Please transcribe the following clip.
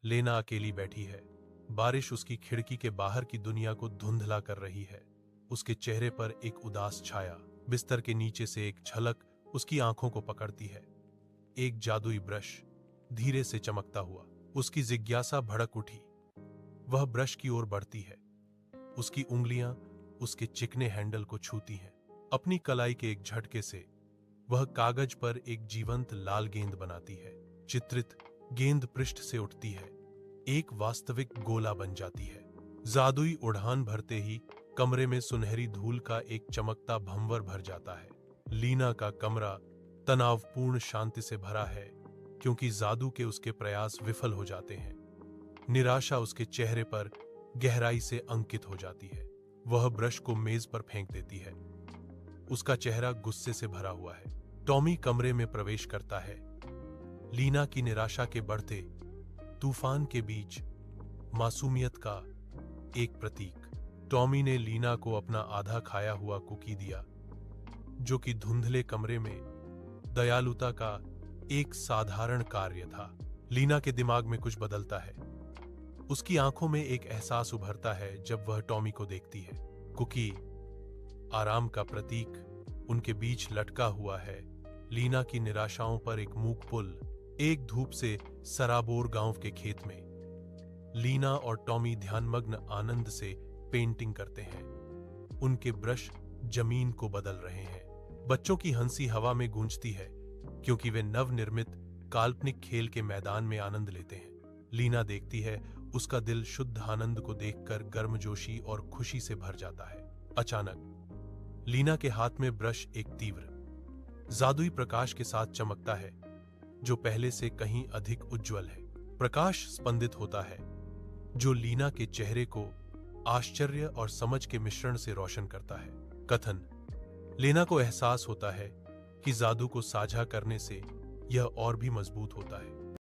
लेना अकेली बैठी है। बारिश उसकी खिड़की के बाहर की दुनिया को धुंधला कर रही है। उसके चेहरे पर एक उदास छाया, बिस्तर के नीचे से एक झलक उसकी आंखों को पकड़ती है। एक जादुई ब्रश धीरे से चमकता हुआ। उसकी जिज्ञासा भड़क उठी। वह ब्रश की ओर बढ़ती है। उसकी उंगलियां उसके चिकने हैंडल को छूती हैं। अपनी कलाई के एक झटके से वह कागज पर एक जीवंत लाल गेंद बनाती है। चित्रित गेंद पृष्ठ से उठती है, एक वास्तविक गोला बन जाती है। जादुई उड़ान भरते ही कमरे में सुनहरी धूल का एक चमकता भंवर भर जाता है। लीना का कमरा तनावपूर्ण शांति से भरा है, क्योंकि जादू के उसके प्रयास विफल हो जाते हैं। निराशा उसके चेहरे पर गहराई से अंकित हो जाती है। वह ब्रश को मेज पर फेंक देती है। उसका चेहरा गुस्से से भरा हुआ है। टॉमी कमरे में प्रवेश करता है, लीना की निराशा के बढ़ते तूफान के बीच मासूमियत का एक प्रतीक। टॉमी ने लीना को अपना आधा खाया हुआ कुकी दिया, जो कि धुंधले कमरे में दयालुता का एक साधारण कार्य था। लीना के दिमाग में कुछ बदलता है। उसकी आंखों में एक एहसास उभरता है जब वह टॉमी को देखती है। कुकी, आराम का प्रतीक, उनके बीच लटका हुआ है। लीना की निराशाओं पर एक मूक पुल, एक धूप से सराबोर गांव के खेत में। लीना और टॉमी ध्यानमग्न आनंद से पेंटिंग करते हैं। उनके ब्रश जमीन को बदल रहे हैं। बच्चों की हंसी हवा में गूंजती है, क्योंकि वे नवनिर्मित काल्पनिक खेल के मैदान में आनंद लेते हैं। लीना देखती है, उसका दिल शुद्ध आनंद को देखकर गर्मजोशी और खुशी से भर जाता है। अचानक लीना के हाथ में ब्रश एक तीव्र जादुई प्रकाश के साथ चमकता है, जो पहले से कहीं अधिक उज्जवल है। प्रकाश स्पंदित होता है, जो लीना के चेहरे को आश्चर्य और समझ के मिश्रण से रोशन करता है। कथन: लीना को एहसास होता है कि जादू को साझा करने से यह और भी मजबूत होता है।